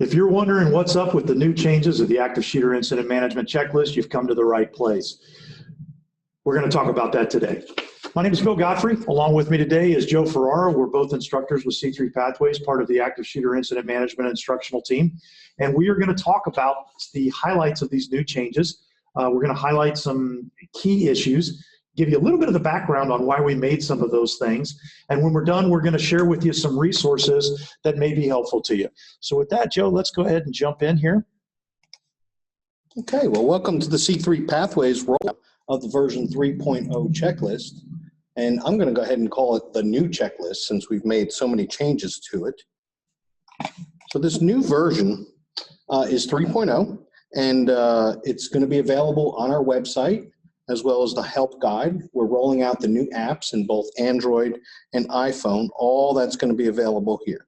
If you're wondering what's up with the new changes of the active shooter incident management checklist, you've come to the right place. We're going to talk about that today. My name is Bill Godfrey. Along with me today is Joe Ferrara. We're both instructors with C3 Pathways, part of the active shooter incident management instructional team. And we are going to talk about the highlights of these new changes. We're going to highlight some key issues, give you a little bit of the background on why we made some of those things. And when we're done, we're going to share with you some resources that may be helpful to you. So with that, Joe, let's go ahead and jump in here. Okay, well, welcome to the C3 Pathways rollout of the version 3.0 checklist. And I'm going to go ahead and call it the new checklist since we've made so many changes to it. So this new version is 3.0, and it's going to be available on our website as well as the help guide. We're rolling out the new apps in both Android and iPhone. All that's going to be available here.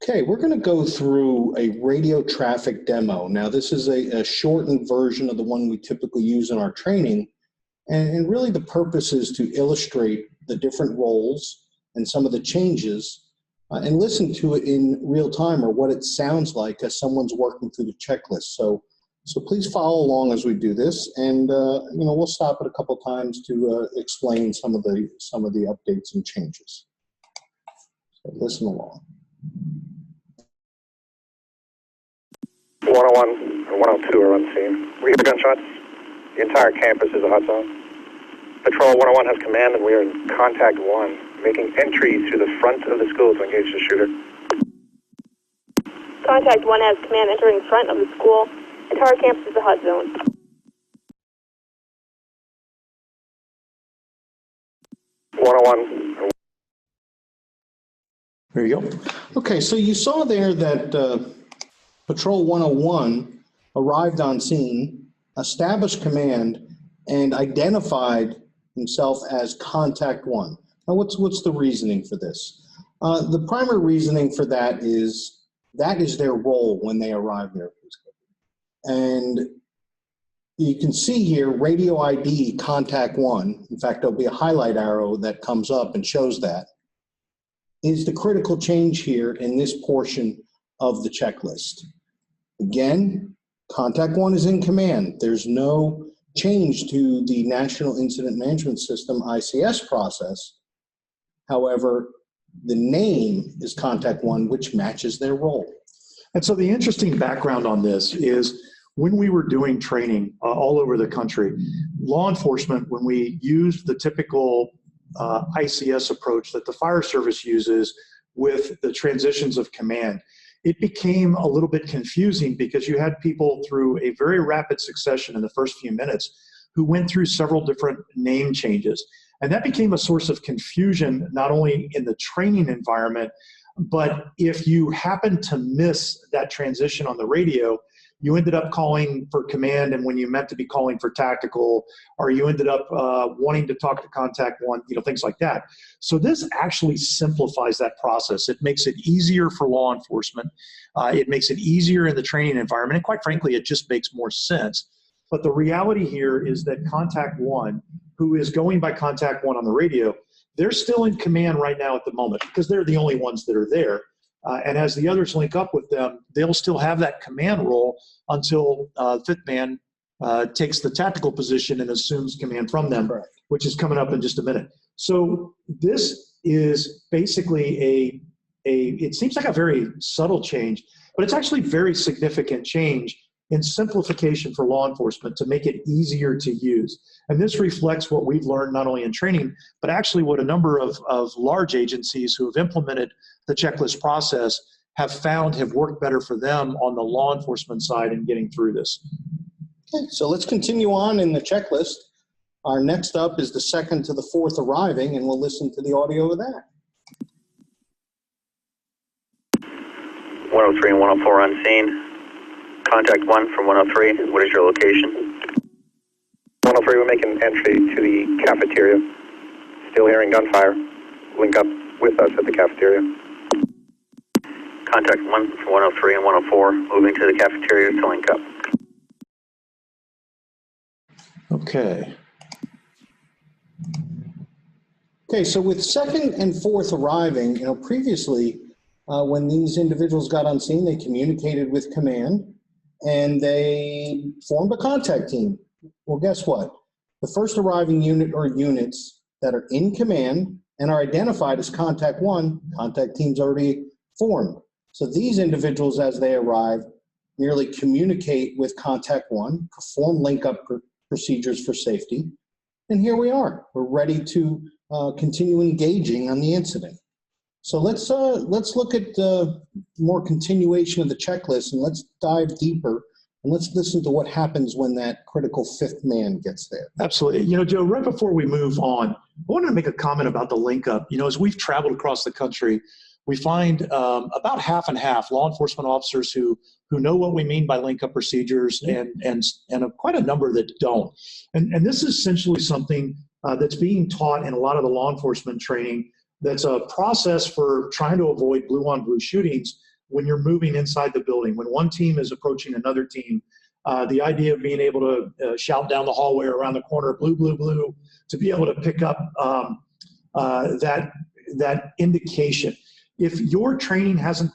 Okay, we're going to go through a radio traffic demo. Now, this is a shortened version of the one we typically use in our training. And really the purpose is to illustrate the different roles and some of the changes and listen to it in real time, or what it sounds like as someone's working through the checklist. So please follow along as we do this, and we'll stop it a couple times to explain some of the updates and changes. So listen along. 101 and 102 are unseen. We hear gunshots. The entire campus is a hot zone. Patrol 101 has command, and we are in contact 1, making entry to the front of the school to engage the shooter. Contact 1 has command entering front of the school. Entire campus is a hot zone. There you go. Okay, so you saw there that Patrol 101 arrived on scene, established command, and identified himself as Contact 1. Now, what's the reasoning for this? The primary reasoning for that is their role when they arrive there. And you can see here, radio ID Contact 1, in fact, there'll be a highlight arrow that comes up and shows that, is the critical change here in this portion of the checklist. Again, Contact 1 is in command. There's no change to the National Incident Management System, ICS process. However, the name is Contact 1, which matches their role. And so the interesting background on this is when we were doing training all over the country, law enforcement, when we used the typical ICS approach that the fire service uses with the transitions of command, it became a little bit confusing because you had people through a very rapid succession in the first few minutes who went through several different name changes. And that became a source of confusion, not only in the training environment, but if you happened to miss that transition on the radio, you ended up calling for command, and when you meant to be calling for tactical, or you ended up wanting to talk to Contact 1, things like that. So this actually simplifies that process. It makes it easier for law enforcement. It makes it easier in the training environment, and quite frankly, it just makes more sense. But the reality here is that Contact 1, who is going by Contact 1 on the radio, they're still in command right now at the moment because they're the only ones that are there. And as the others link up with them, they'll still have that command role until fifth man takes the tactical position and assumes command from them, which is coming up in just a minute. So this is basically it seems like a very subtle change, but it's actually very significant change in simplification for law enforcement to make it easier to use. And this reflects what we've learned not only in training, but actually what a number of large agencies who have implemented the checklist process have found have worked better for them on the law enforcement side in getting through this. Okay, so let's continue on in the checklist. Our next up is the second to the fourth arriving, and we'll listen to the audio of that. 103 and 104 unseen. Contact 1 from 103. What is your location? 103, we're making entry to the cafeteria. Still hearing gunfire. Link up with us at the cafeteria. Contact 1 from 103 and 104. Moving to the cafeteria to link up. Okay. Okay, so with second and fourth arriving, previously when these individuals got on scene, they communicated with command and they formed a contact team. Well, guess what? The first arriving unit or units that are in command and are identified as contact one, contact team's already formed. So these individuals, as they arrive, merely communicate with contact one, perform link-up procedures for safety, and here we are. We're ready to continue engaging on the incident. So let's look at more continuation of the checklist, and let's dive deeper, and let's listen to what happens when that critical fifth man gets there. Absolutely. You know, Joe, right before we move on, I wanted to make a comment about the link up. You know, as we've traveled across the country, we find about half and half law enforcement officers who know what we mean by link up procedures and quite a number that don't. And this is essentially something that's being taught in a lot of the law enforcement training. That's a process for trying to avoid blue on blue shootings when you're moving inside the building. When one team is approaching another team, the idea of being able to shout down the hallway or around the corner, blue, blue, blue, to be able to pick up that indication. If your training hasn't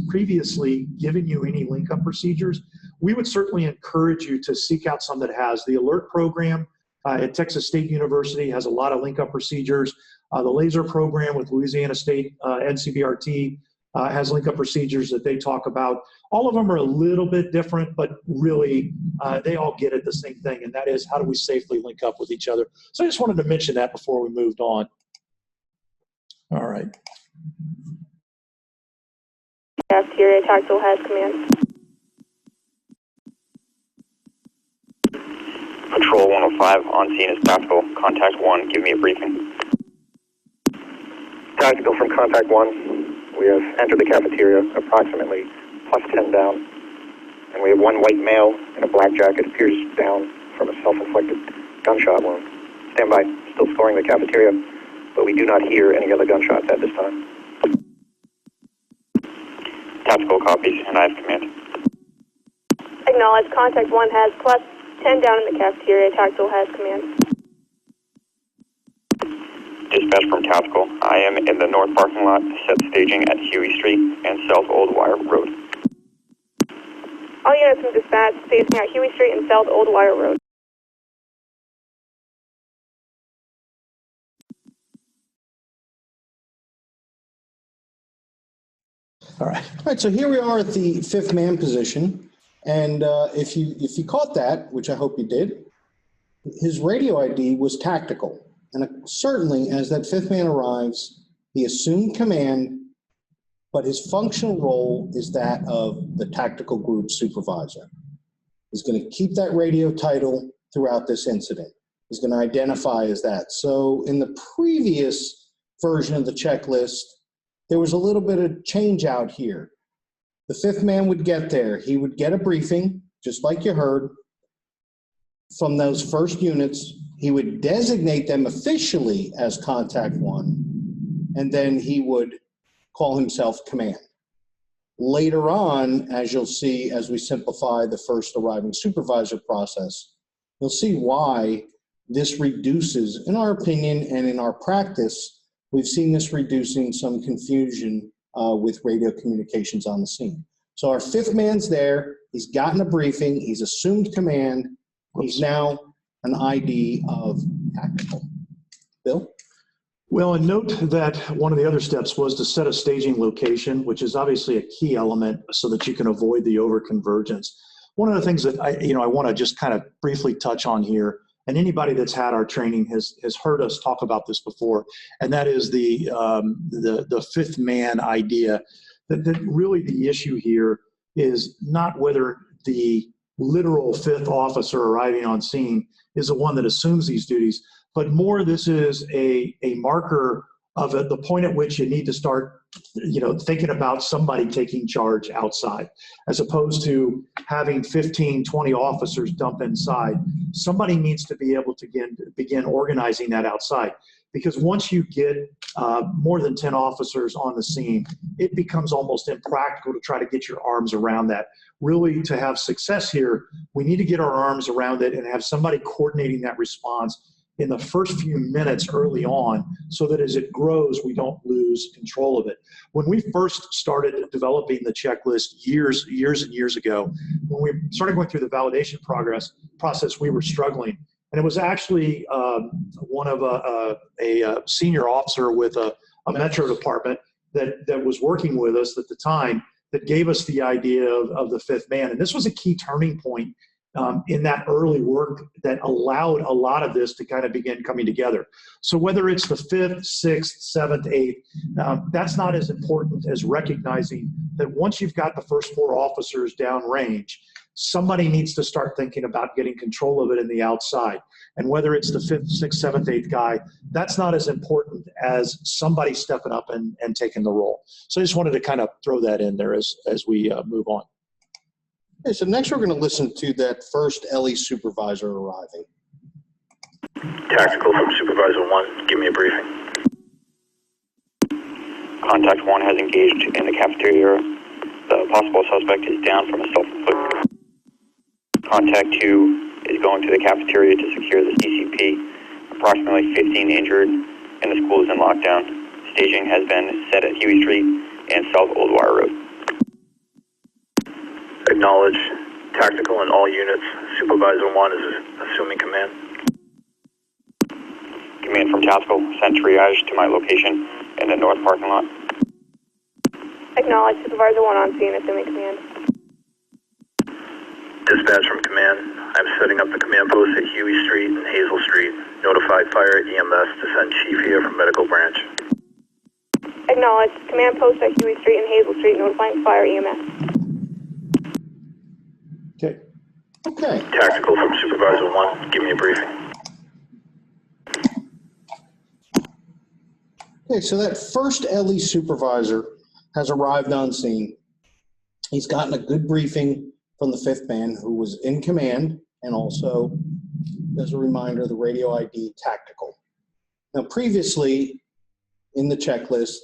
previously given you any link-up procedures, we would certainly encourage you to seek out some that has. The ALERT program at Texas State University has a lot of link-up procedures. The LASER program with Louisiana State NCBRT has link-up procedures that they talk about. All of them are a little bit different, but really they all get at the same thing, and that is how do we safely link up with each other. So I just wanted to mention that before we moved on. All right. Cafeteria tactical has command. Patrol 105 on scene is tactical. Contact 1, give me a briefing. Tactical from contact 1. We have entered the cafeteria approximately +10 down. And we have one white male in a black jacket, appears down from a self-inflicted gunshot wound. Stand by, still scoring the cafeteria, but we do not hear any other gunshots at this time. Tactical copies, and I have command. Acknowledge contact 1 has +10 down in the cafeteria. Tactical has command. Dispatch from Tactical. I am in the north parking lot, set staging at Huey Street and South Old Wire Road. All units from dispatch staging at Huey Street and South Old Wire Road. All right, so here we are at the fifth man position, and if you caught that, which I hope you did, his radio ID was tactical, and certainly as that fifth man arrives, he assumed command, but his functional role is that of the tactical group supervisor. He's going to keep that radio title throughout this incident. He's going to identify as that. So in the previous version of the checklist, there was a little bit of change out here. The fifth man would get there. He would get a briefing, just like you heard, from those first units. He would designate them officially as contact 1, and then he would call himself command. Later on, as you'll see, as we simplify the first arriving supervisor process, you'll see why this reduces, in our opinion and in our practice, we've seen this reducing some confusion with radio communications on the scene. So our fifth man's there. He's gotten a briefing. He's assumed command. He's now an ID of tactical. Bill? Well, and note that one of the other steps was to set a staging location, which is obviously a key element so that you can avoid the overconvergence. One of the things that I want to just kind of briefly touch on here, and anybody that's had our training has heard us talk about this before, and that is the fifth man idea. That really the issue here is not whether the literal fifth officer arriving on scene is the one that assumes these duties, but more this is a marker of the point at which you need to start thinking about somebody taking charge outside, as opposed to having 15, 20 officers dump inside. Somebody needs to be able to begin organizing that outside, because once you get more than 10 officers on the scene, it becomes almost impractical to try to get your arms around that. Really, to have success here, we need to get our arms around it and have somebody coordinating that response in the first few minutes early on, so that as it grows, we don't lose control of it. When we first started developing the checklist years and years ago, when we started going through the validation process, we were struggling. And it was actually one of a senior officer with a metro department that was working with us at the time that gave us the idea of the fifth man. And this was a key turning point in that early work that allowed a lot of this to kind of begin coming together. So whether it's the fifth, sixth, seventh, eighth, that's not as important as recognizing that once you've got the first four officers downrange, somebody needs to start thinking about getting control of it in the outside. And whether it's the fifth, sixth, seventh, eighth guy, that's not as important as somebody stepping up and taking the role. So I just wanted to kind of throw that in there as we move on. Okay, so next we're going to listen to that first LE supervisor arriving. Tactical from Supervisor 1, give me a briefing. Contact 1 has engaged in the cafeteria. The possible suspect is down from a self-inflicted. Contact 2 is going to the cafeteria to secure the CCP. Approximately 15 injured, and the school is in lockdown. Staging has been set at Huey Street and South Old Wire Road. Acknowledge. Tactical in all units. Supervisor 1 is assuming command. Command from Tactical. Send triage to my location in the north parking lot. Acknowledge. Supervisor 1 on scene, assuming command. Dispatch from command. I'm setting up the command post at Huey Street and Hazel Street. Notified fire EMS to send chief here from medical branch. Acknowledge. Command post at Huey Street and Hazel Street, notifying fire EMS. Okay. Okay. Tactical from Supervisor 1, give me a briefing. Okay, so that first LE supervisor has arrived on scene. He's gotten a good briefing from the fifth man, who was in command, and also, as a reminder, the radio ID tactical. Now, previously in the checklist,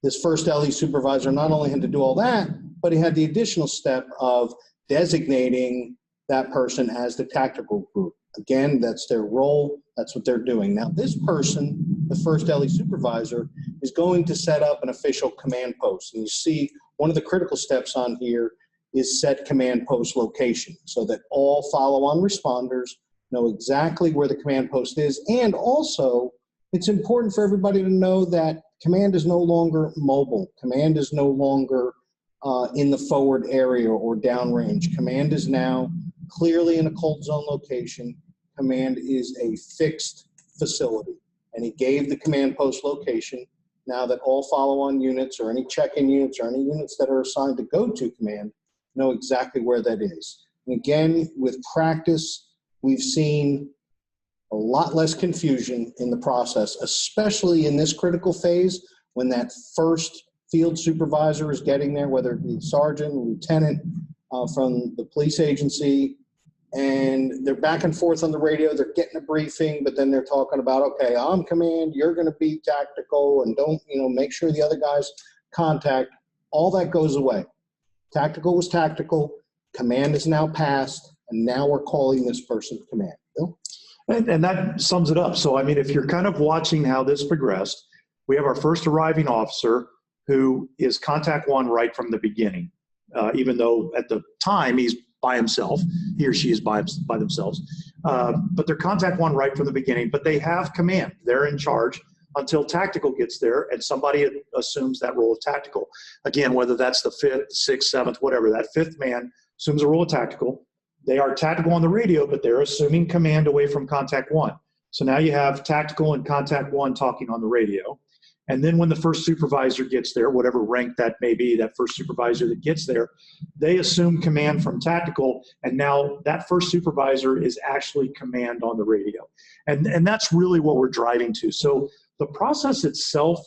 this first LE supervisor not only had to do all that, but he had the additional step of designating that person as the tactical group. Again, that's their role. That's what they're doing. Now, this person, the first LE supervisor, is going to set up an official command post. And you see one of the critical steps on here is set command post location, so that all follow-on responders know exactly where the command post is. And also, it's important for everybody to know that command is no longer mobile. Command is no longer in the forward area or downrange. Command is now clearly in a cold zone location. Command is a fixed facility. And he gave the command post location. Now that all follow-on units or any check-in units or any units that are assigned to go to command know exactly where that is. And again, with practice, we've seen a lot less confusion in the process, especially in this critical phase when that first field supervisor is getting there, whether it be sergeant, lieutenant from the police agency, and they're back and forth on the radio. They're getting a briefing, but then they're talking about, okay, I'm command, you're going to be tactical, and don't, make sure the other guys contact. All that goes away. Tactical was tactical. Command is now passed, and now we're calling this person command. Bill? And that sums it up. So, I mean, if you're kind of watching how this progressed, we have our first arriving officer who is contact 1 right from the beginning, even though at the time he's by himself, he or she is by themselves. But they're contact 1 right from the beginning, but they have command. They're in charge until tactical gets there and somebody assumes that role of tactical. Again, whether that's the 5th, 6th, 7th, whatever, that 5th man assumes a role of tactical. They are tactical on the radio, but they're assuming command away from contact 1. So now you have tactical and contact 1 talking on the radio. And then when the first supervisor gets there, whatever rank that may be, that first supervisor that gets there, they assume command from tactical, and now that first supervisor is actually command on the radio. And that's really what we're driving to. So the process itself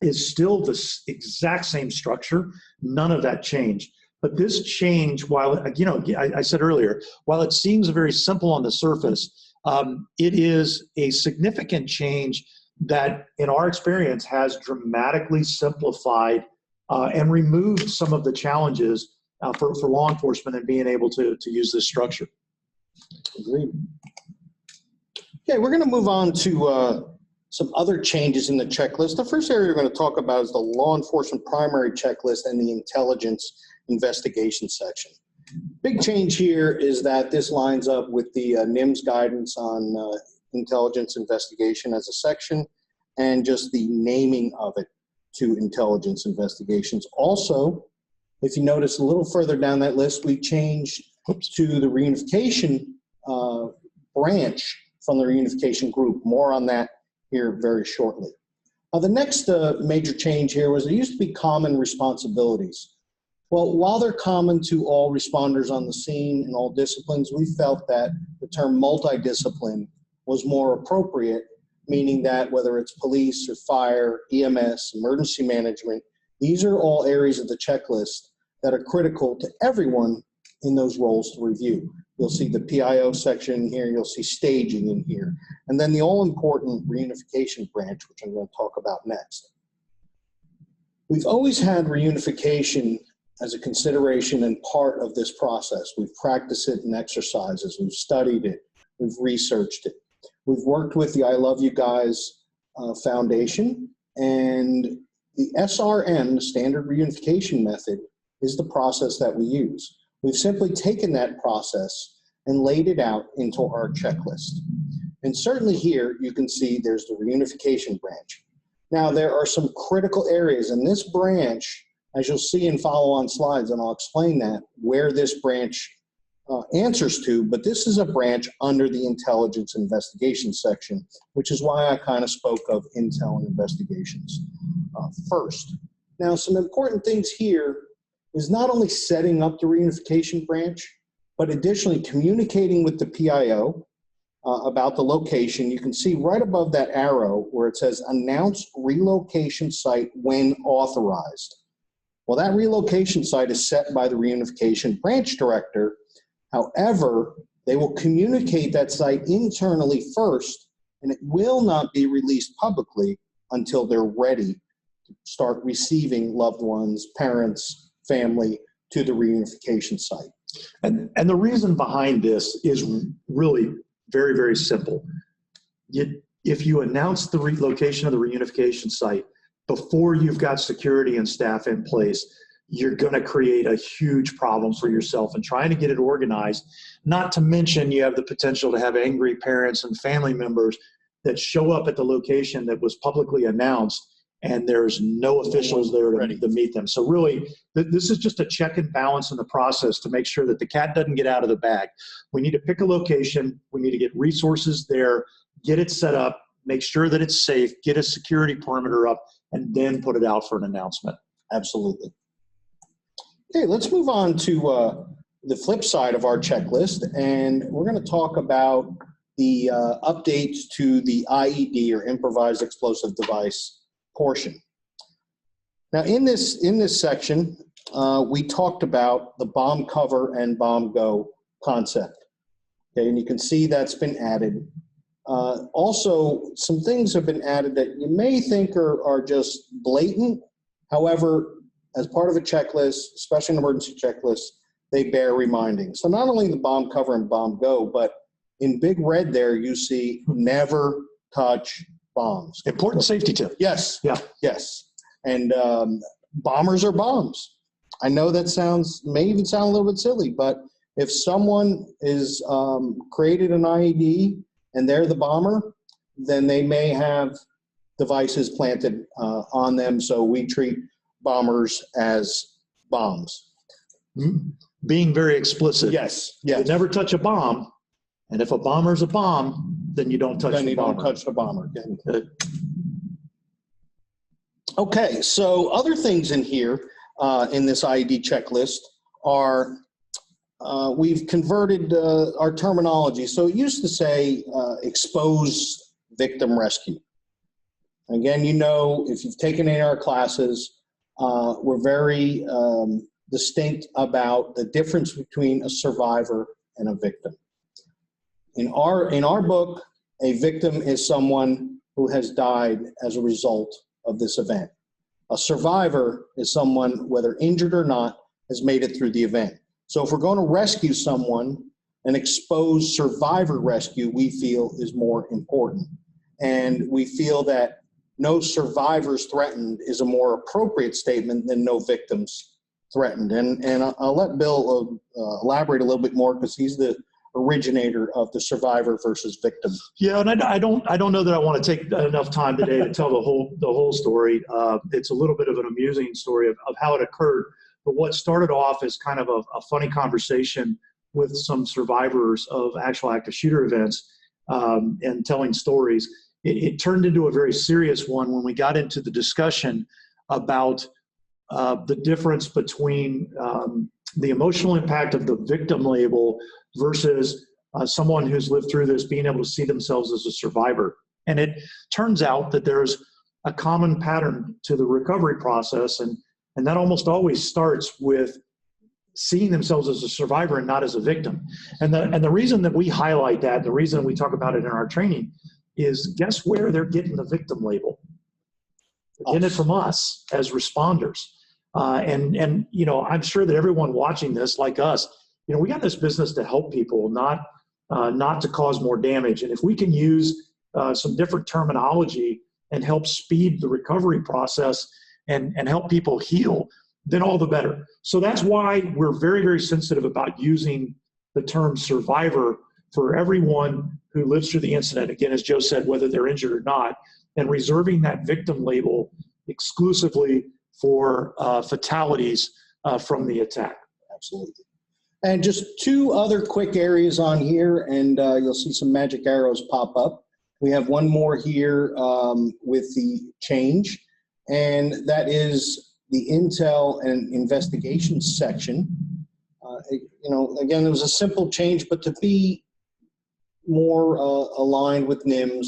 is still the exact same structure. None of that changed. But this change, while, I said earlier, while it seems very simple on the surface, it is a significant change that, in our experience, has dramatically simplified and removed some of the challenges for law enforcement and being able to use this structure. Agreed. Okay, we're going to move on to some other changes in the checklist. The first area we're going to talk about is the law enforcement primary checklist and the intelligence investigation section. Big change here is that this lines up with the NIMS guidance on intelligence investigation as a section and just the naming of it to intelligence investigations. Also, if you notice a little further down that list, we changed to the reunification branch from the reunification group. More on that here very shortly. The next major change here was there used to be common responsibilities. Well, while they're common to all responders on the scene and all disciplines, we felt that the term multidiscipline was more appropriate, meaning that whether it's police or fire, EMS, emergency management, these are all areas of the checklist that are critical to everyone in those roles to review. You'll see the PIO section here, you'll see staging in here, and then the all-important reunification branch, which I'm going to talk about next. We've always had reunification as a consideration and part of this process. We've practiced it in exercises, we've studied it, we've researched it. We've worked with the I Love You Guys Foundation, and the SRM, the Standard Reunification Method, is the process that we use. We've simply taken that process and laid it out into our checklist. And certainly here you can see there's the reunification branch. Now there are some critical areas in this branch, as you'll see in follow-on slides, and I'll explain that, where this branch answers to, but this is a branch under the intelligence investigation section, which is why I kind of spoke of intel and investigations first. Now, some important things here is not only setting up the reunification branch, but additionally communicating with the PIO about the location. You can see right above that arrow where it says announce relocation site when authorized. Well, that relocation site is set by the reunification branch director. However, they will communicate that site internally first, and it will not be released publicly until they're ready to start receiving loved ones, parents, family to the reunification site. And the reason behind this is really very, very simple. If you announce the relocation of the reunification site before you've got security and staff in place, you're going to create a huge problem for yourself and trying to get it organized. Not to mention you have the potential to have angry parents and family members that show up at the location that was publicly announced and there's no officials there to meet them. So really, this is just a check and balance in the process to make sure that the cat doesn't get out of the bag. We need to pick a location. We need to get resources there, get it set up, make sure that it's safe, get a security perimeter up, and then put it out for an announcement. Absolutely. Okay, let's move on to the flip side of our checklist, and we're going to talk about the updates to the IED, or Improvised Explosive Device, portion. Now, in this section, we talked about the bomb cover and bomb go concept. Okay, and you can see that's been added. Also, some things have been added that you may think are just blatant. However, as part of a checklist, especially an emergency checklist, they bear reminding. So not only the bomb cover and bomb go, but in big red there, you see never touch bombs. Important safety tip. Yes. Yeah. Yes. And bombers are bombs. I know that may even sound a little bit silly, but if someone is created an IED and they're the bomber, then they may have devices planted on them. So we treat bombers as bombs. Being very explicit. Yes, yes. You never touch a bomb, and if a bomber's a bomb, then you don't touch the bomber. Then you don't touch the bomber. Okay, so other things in here in this IED checklist are we've converted our terminology. So it used to say exposed victim rescue. Again, you know, if you've taken any of our classes, we're very distinct about the difference between a survivor and a victim. In our book, a victim is someone who has died as a result of this event. A survivor is someone, whether injured or not, has made it through the event. So if we're going to rescue someone an exposed survivor rescue, we feel, is more important. And we feel that no survivors threatened is a more appropriate statement than no victims threatened. And I'll let Bill elaborate a little bit more, because he's the originator of the survivor versus victim. Yeah, and I don't know that I want to take enough time today to tell the whole story. It's a little bit of an amusing story of how it occurred. But what started off as kind of a funny conversation with some survivors of actual active shooter events and telling stories, it turned into a very serious one when we got into the discussion about the difference between the emotional impact of the victim label versus someone who's lived through this being able to see themselves as a survivor. And it turns out that there's a common pattern to the recovery process, and that almost always starts with seeing themselves as a survivor and not as a victim. And the reason that we highlight that, the reason we talk about it in our training, is guess where they're getting the victim label? They're getting it from us as responders. And you know, I'm sure that everyone watching this, like us, you know, we got this business to help people, not to cause more damage. And if we can use some different terminology and help speed the recovery process and help people heal, then all the better. So that's why we're very, very sensitive about using the term survivor for everyone who lives through the incident, again, as Joe said, whether they're injured or not, and reserving that victim label exclusively for fatalities from the attack. Absolutely. And just two other quick areas on here, and you'll see some magic arrows pop up. We have one more here with the change, and that is the Intel and Investigations section. You know, again, it was a simple change, but to be more aligned with NIMS,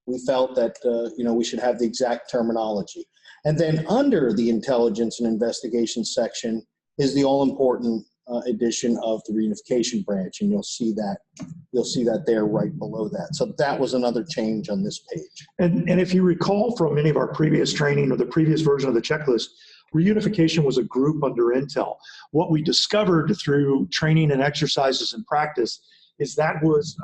we felt that you know, we should have the exact terminology. And then under the Intelligence and Investigation section is the all-important edition of the Reunification branch, and you'll see that there right below that. So that was another change on this page. And if you recall from any of our previous training or the previous version of the checklist, Reunification was a group under Intel. What we discovered through training and exercises and practice is that was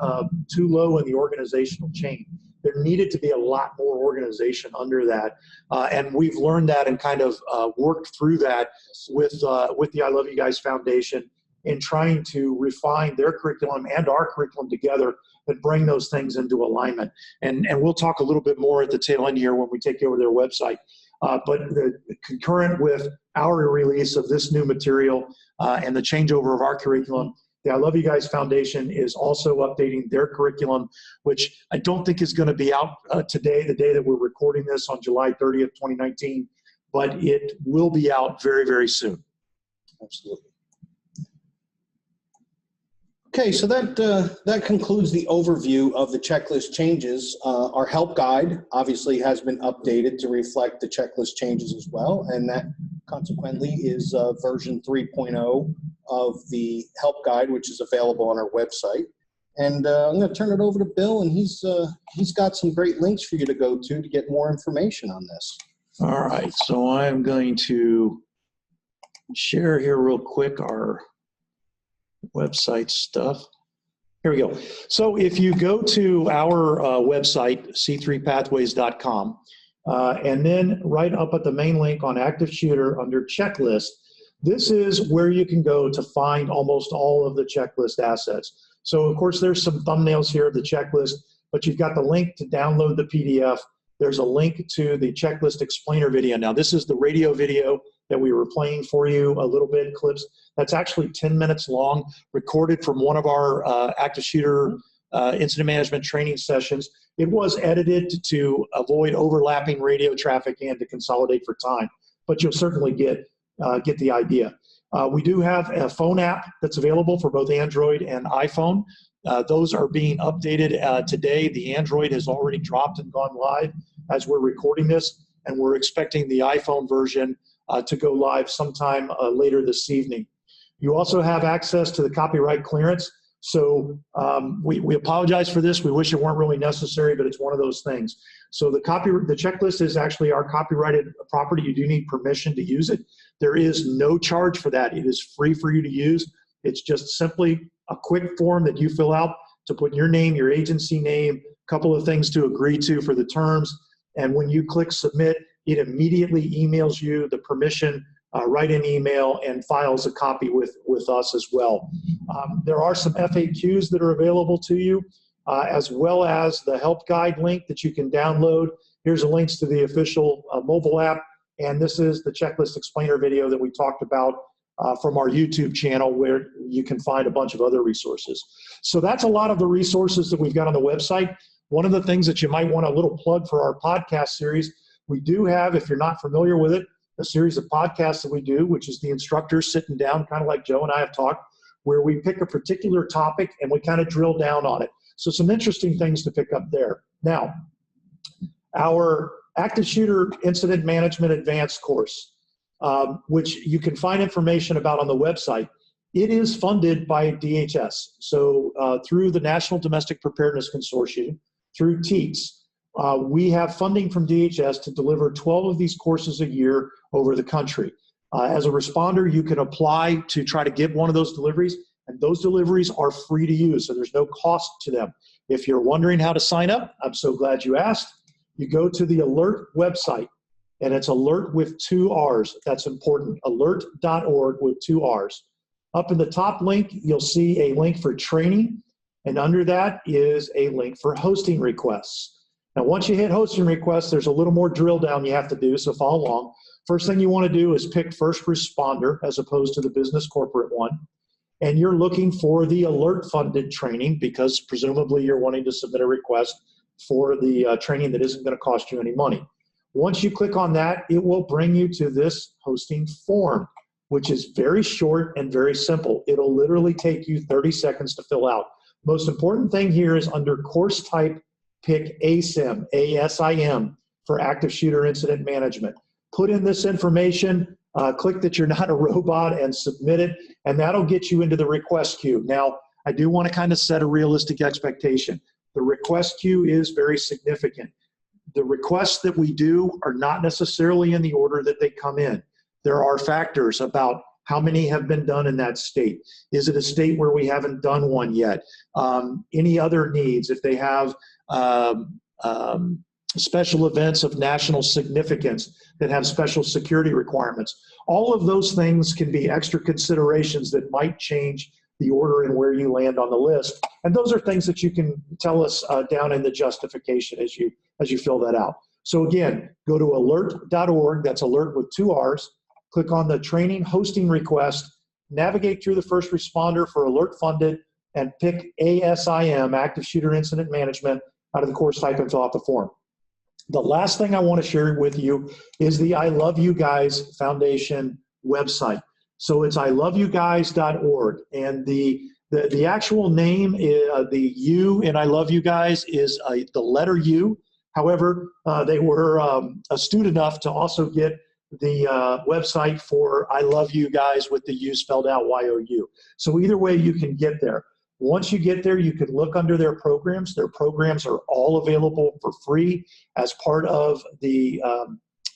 too low in the organizational chain. There needed to be a lot more organization under that. And we've learned that and kind of worked through that with the I Love You Guys Foundation in trying to refine their curriculum and our curriculum together and bring those things into alignment. And we'll talk a little bit more at the tail end here when we take over their website. But concurrent with our release of this new material and the changeover of our curriculum, the I Love You Guys Foundation is also updating their curriculum, which I don't think is going to be out today, the day that we're recording this on July 30th, 2019, but it will be out very, very soon. Absolutely. Okay, so that concludes the overview of the checklist changes. Our help guide obviously has been updated to reflect the checklist changes as well, and that consequently is version 3.0 of the help guide, which is available on our website. And I'm going to turn it over to Bill, and he's got some great links for you to go to get more information on this. All right, so I'm going to share here real quick our website stuff. Here we go. So if you go to our website, c3pathways.com, and then right up at the main link on active shooter under checklist, this is where you can go to find almost all of the checklist assets. So of course there's some thumbnails here of the checklist, but you've got the link to download the PDF. There's a link to the checklist explainer video. Now this is the radio video that we were playing for you, a little bit clips. That's actually 10 minutes long, recorded from one of our active shooter incident management training sessions. It was edited to avoid overlapping radio traffic and to consolidate for time, but you'll certainly get the idea. We do have a phone app that's available for both Android and iPhone. Those are being updated today. The Android has already dropped and gone live as we're recording this, and we're expecting the iPhone version to go live sometime later this evening. You also have access to the copyright clearance. So we apologize for this. We wish it weren't really necessary, but it's one of those things. So the checklist is actually our copyrighted property. You do need permission to use it. There is no charge for that. It is free for you to use. It's just simply a quick form that you fill out to put your name, your agency name, a couple of things to agree to for the terms. And when you click submit, it immediately emails you the permission right in email and files a copy with us as well. There are some FAQs that are available to you, as well as the help guide link that you can download. Here's the links to the official mobile app, and this is the checklist explainer video that we talked about from our YouTube channel, where you can find a bunch of other resources. So that's a lot of the resources that we've got on the website. One of the things that you might want a little plug for our podcast series, we do have, if you're not familiar with it, a series of podcasts that we do, which is the instructors sitting down, kind of like Joe and I have talked, where we pick a particular topic and we kind of drill down on it. So some interesting things to pick up there. Now, our Active Shooter Incident Management Advanced course, which you can find information about on the website, it is funded by DHS. So through the National Domestic Preparedness Consortium, through TEACS, we have funding from DHS to deliver 12 of these courses a year over the country. As a responder, you can apply to try to get one of those deliveries, and those deliveries are free to use, so there's no cost to them. If you're wondering how to sign up, I'm so glad you asked. You go to the Alert website, and it's alert with 2 R's. That's important, alert.org with 2 R's. Up in the top link, you'll see a link for training, and under that is a link for hosting requests. Now, once you hit hosting requests, there's a little more drill down you have to do, so follow along. First thing you want to do is pick first responder as opposed to the business corporate one. And you're looking for the alert funded training because presumably you're wanting to submit a request for the training that isn't going to cost you any money. Once you click on that, it will bring you to this hosting form, which is very short and very simple. It'll literally take you 30 seconds to fill out. Most important thing here is under course type, pick ASIM, A-S-I-M, for Active Shooter Incident Management. Put in this information, click that you're not a robot and submit it, and that'll get you into the request queue. Now, I do want to kind of set a realistic expectation. The request queue is very significant. The requests that we do are not necessarily in the order that they come in. There are factors about how many have been done in that state. Is it a state where we haven't done one yet? Any other needs, if they have special events of national significance that have special security requirements. All of those things can be extra considerations that might change the order and where you land on the list. And those are things that you can tell us down in the justification as you fill that out. So again, go to alert.org, that's alert with 2 R's, click on the training hosting request, navigate through the first responder for alert funded, and pick ASIM, Active Shooter Incident Management, out of the course type and fill out the form. The last thing I want to share with you is the I Love You Guys Foundation website. So it's iloveyoguys.org, and the actual name, the U in I Love You Guys is the letter U. However, they were astute enough to also get the website for I Love You Guys with the U spelled out Y-O-U. So either way, you can get there. Once you get there, you can look under their programs. Their programs are all available for free as part of the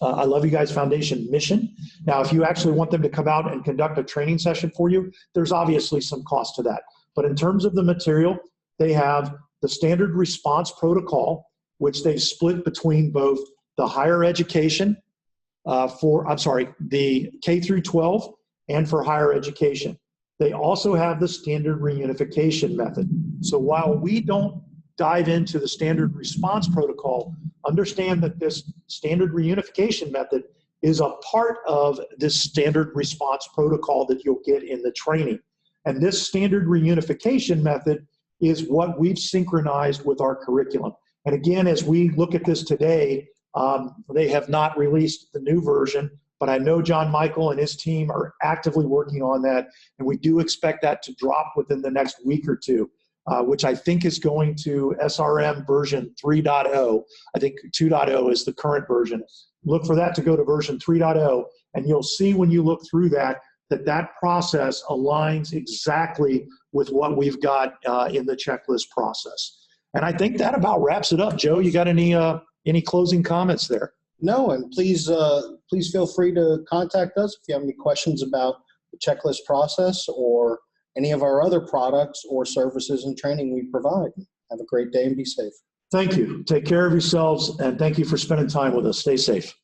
I Love You Guys Foundation mission. Now, if you actually want them to come out and conduct a training session for you, there's obviously some cost to that. But in terms of the material, they have the standard response protocol, which they've split between both the higher education the K through 12 and for higher education. They also have the standard reunification method. So while we don't dive into the standard response protocol, understand that this standard reunification method is a part of this standard response protocol that you'll get in the training. And this standard reunification method is what we've synchronized with our curriculum. And again, as we look at this today, they have not released the new version, but I know John Michael and his team are actively working on that, and we do expect that to drop within the next week or two, which I think is going to SRM version 3.0. I think 2.0 is the current version. Look for that to go to version 3.0, and you'll see when you look through that process aligns exactly with what we've got in the checklist process. And I think that about wraps it up. Joe, you got any closing comments there? No, and please feel free to contact us if you have any questions about the checklist process or any of our other products or services and training we provide. Have a great day and be safe. Thank you. Take care of yourselves, and thank you for spending time with us. Stay safe.